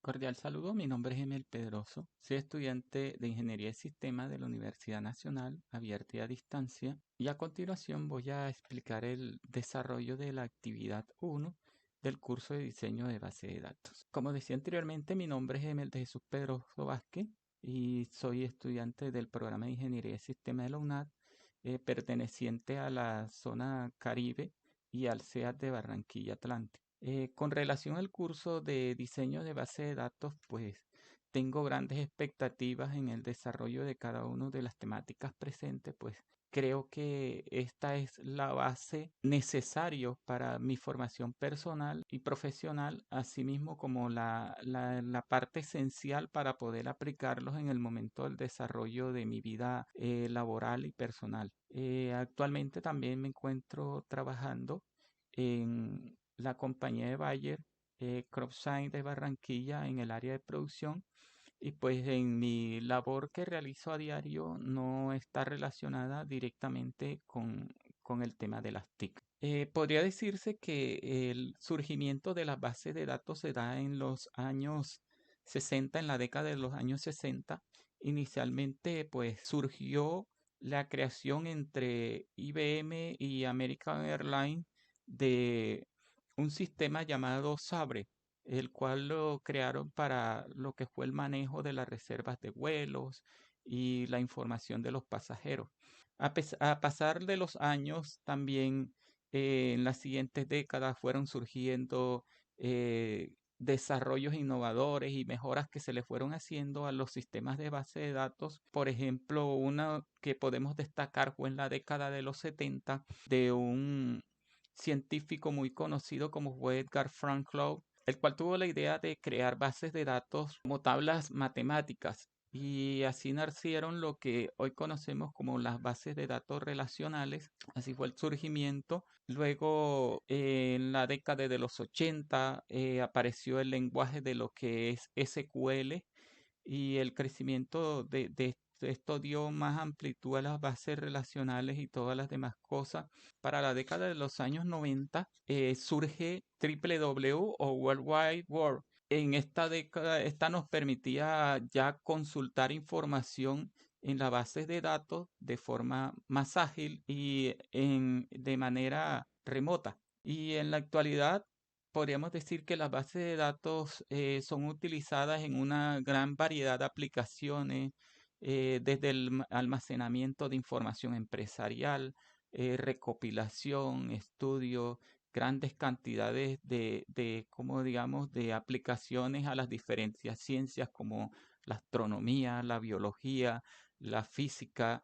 Cordial saludo, mi nombre es Emel Pedroso, soy estudiante de Ingeniería de Sistemas de la Universidad Nacional, abierta y a distancia, y a continuación voy a explicar el desarrollo de la actividad 1 del curso de diseño de base de datos. Como decía anteriormente, mi nombre es Emel de Jesús Pedroso Vázquez y soy estudiante del programa de Ingeniería de Sistemas de la UNAD, perteneciente a la zona Caribe y al CEAT de Barranquilla Atlántico. Con relación al curso de diseño de base de datos, pues tengo grandes expectativas en el desarrollo de cada una de las temáticas presentes, pues creo que esta es la base necesaria para mi formación personal y profesional, así mismo como la parte esencial para poder aplicarlos en el momento del desarrollo de mi vida laboral y personal. Actualmente también me encuentro trabajando en la compañía de Bayer, CropScience de Barranquilla en el área de producción y pues en mi labor que realizo a diario no está relacionada directamente con el tema de las TIC. Podría decirse que el surgimiento de las bases de datos se da en los años 60, en la década de los años 60. Inicialmente pues surgió la creación entre IBM y American Airlines de un sistema llamado Sabre, el cual lo crearon para lo que fue el manejo de las reservas de vuelos y la información de los pasajeros. A pasar de los años, también en las siguientes décadas fueron surgiendo desarrollos innovadores y mejoras que se le fueron haciendo a los sistemas de base de datos. Por ejemplo, una que podemos destacar fue en la década de los 70 de un científico muy conocido como fue Edgar Frank Lowe, el cual tuvo la idea de crear bases de datos como tablas matemáticas. Y así nacieron lo que hoy conocemos como las bases de datos relacionales. Así fue el surgimiento. Luego, en la década de los 80, apareció el lenguaje de lo que es SQL y el crecimiento de esto dio más amplitud a las bases relacionales y todas las demás cosas. Para la década de los años 90 surge WW o World Wide Web. En esta década, esta nos permitía ya consultar información en las bases de datos de forma más ágil y de manera remota. Y en la actualidad podríamos decir que las bases de datos son utilizadas en una gran variedad de aplicaciones, desde el almacenamiento de información empresarial, recopilación, estudio, grandes cantidades como digamos, de aplicaciones a las diferentes ciencias como la astronomía, la biología, la física,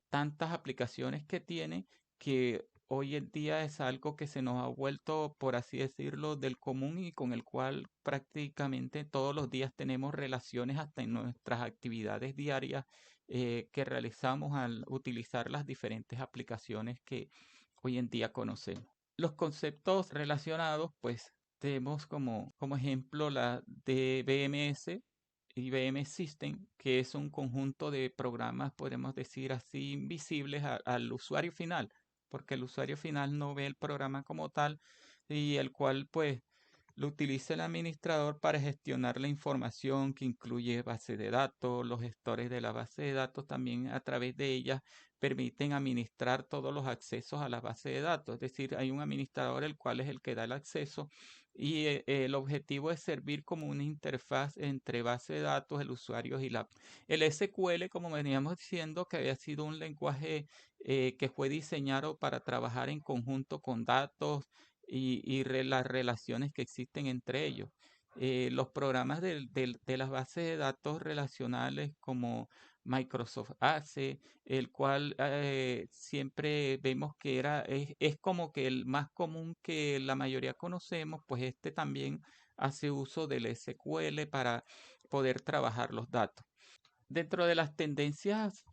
tantas aplicaciones que tiene que hoy en día es algo que se nos ha vuelto, por así decirlo, del común y con el cual prácticamente todos los días tenemos relaciones hasta en nuestras actividades diarias que realizamos al utilizar las diferentes aplicaciones que hoy en día conocemos. Los conceptos relacionados, pues tenemos como ejemplo la de BMS y BM System, que es un conjunto de programas, podemos decir así, invisibles al usuario final, porque el usuario final no ve el programa como tal y el cual pues lo utiliza el administrador para gestionar la información que incluye base de datos, los gestores de la base de datos también a través de ellas permiten administrar todos los accesos a la base de datos. Es decir, hay un administrador el cual es el que da el acceso y el objetivo es servir como una interfaz entre base de datos, el usuario y el SQL, como veníamos diciendo, que había sido un lenguaje que fue diseñado para trabajar en conjunto con datos y las relaciones que existen entre ellos. Los programas de las bases de datos relacionales como Microsoft hace, el cual siempre vemos que es como que el más común que la mayoría conocemos, pues este también hace uso del SQL para poder trabajar los datos. Dentro de las tendencias,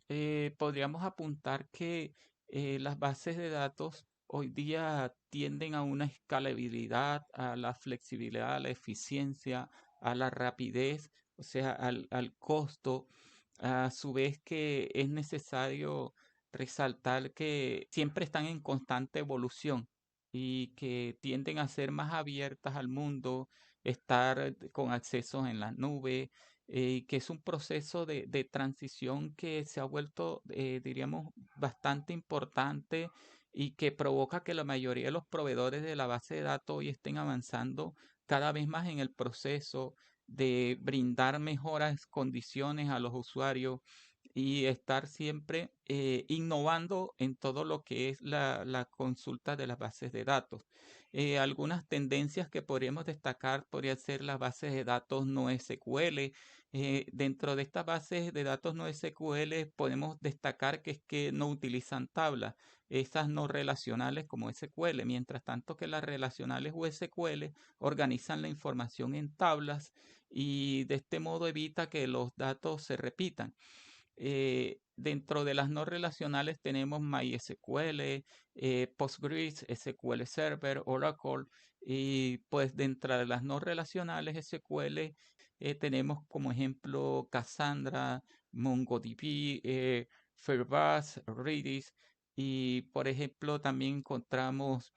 podríamos apuntar que las bases de datos hoy día tienden a una escalabilidad, a la flexibilidad, a la eficiencia, a la rapidez, o sea, al costo. A su vez que es necesario resaltar que siempre están en constante evolución y que tienden a ser más abiertas al mundo estar con acceso en la nube, que es un proceso de transición que se ha vuelto, diríamos, bastante importante y que provoca que la mayoría de los proveedores de la base de datos hoy estén avanzando cada vez más en el proceso de brindar mejores condiciones a los usuarios y estar siempre innovando en todo lo que es la consulta de las bases de datos. Algunas tendencias que podríamos destacar podría ser las bases de datos no SQL. Dentro de estas bases de datos no SQL podemos destacar que es que no utilizan tablas, esas no relacionales como SQL, mientras tanto que las relacionales o SQL organizan la información en tablas y de este modo evita que los datos se repitan. Dentro de las no relacionales tenemos MySQL, Postgres, SQL Server, Oracle, y pues dentro de las no relacionales SQL tenemos como ejemplo Cassandra, MongoDB, Firebase, Redis, y por ejemplo también encontramos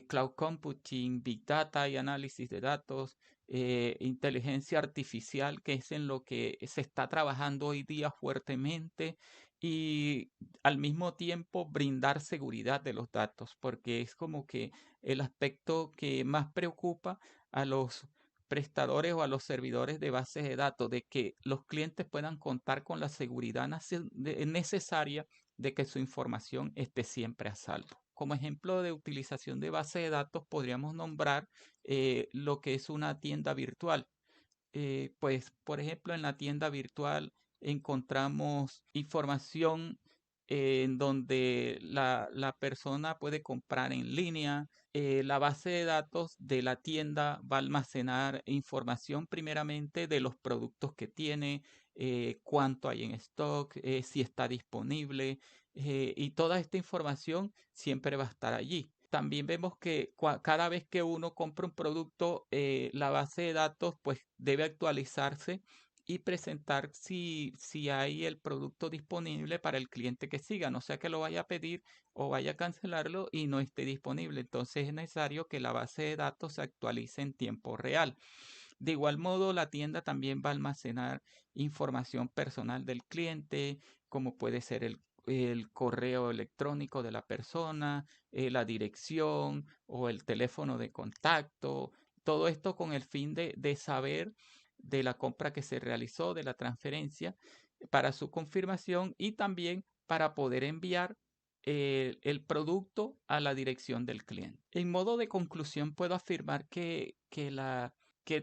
Cloud Computing, Big Data y análisis de datos, inteligencia artificial, que es en lo que se está trabajando hoy día fuertemente, y al mismo tiempo brindar seguridad de los datos, porque es como que el aspecto que más preocupa a los prestadores o a los servidores de bases de datos, de que los clientes puedan contar con la seguridad necesaria de que su información esté siempre a salvo. Como ejemplo de utilización de base de datos podríamos nombrar lo que es una tienda virtual. Pues, por ejemplo, en la tienda virtual encontramos información en donde la persona puede comprar en línea. La base de datos de la tienda va a almacenar información primeramente de los productos que tiene, cuánto hay en stock, si está disponible, y toda esta información siempre va a estar allí. También vemos que cada vez que uno compra un producto, la base de datos pues debe actualizarse y presentar si hay el producto disponible para el cliente que siga, no sea que lo vaya a pedir o vaya a cancelarlo y no esté disponible. Entonces es necesario que la base de datos se actualice en tiempo real. De igual modo, la tienda también va a almacenar información personal del cliente, como puede ser el correo electrónico de la persona, la dirección o el teléfono de contacto. Todo esto con el fin de saber de la compra que se realizó, de la transferencia, para su confirmación y también para poder enviar el producto a la dirección del cliente. En modo de conclusión, puedo afirmar que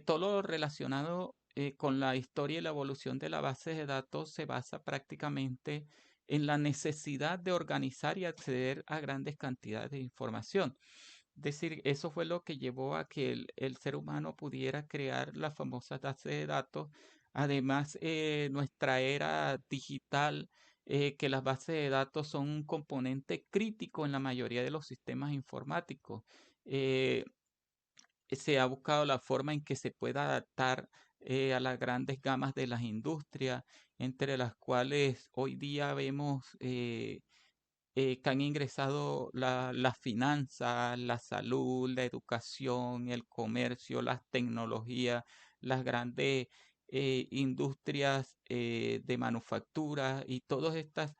todo lo relacionado con la historia y la evolución de la base de datos se basa prácticamente en la necesidad de organizar y acceder a grandes cantidades de información. Es decir, eso fue lo que llevó a que el ser humano pudiera crear la famosa base de datos. Además, nuestra era digital, que las bases de datos son un componente crítico en la mayoría de los sistemas informáticos. Eh, Se ha buscado la forma en que se pueda adaptar a las grandes gamas de las industrias, entre las cuales hoy día vemos que han ingresado las finanzas, la salud, la educación, el comercio, las tecnologías, las grandes industrias de manufactura y todas estas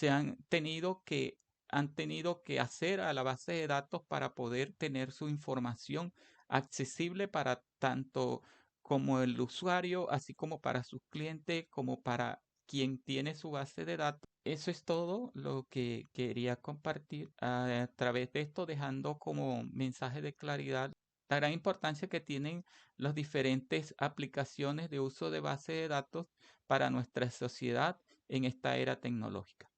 han tenido que hacer a la base de datos para poder tener su información accesible para tanto como el usuario, así como para sus clientes, como para quien tiene su base de datos. Eso es todo lo que quería compartir a través de esto, dejando como mensaje de claridad la gran importancia que tienen las diferentes aplicaciones de uso de base de datos para nuestra sociedad en esta era tecnológica.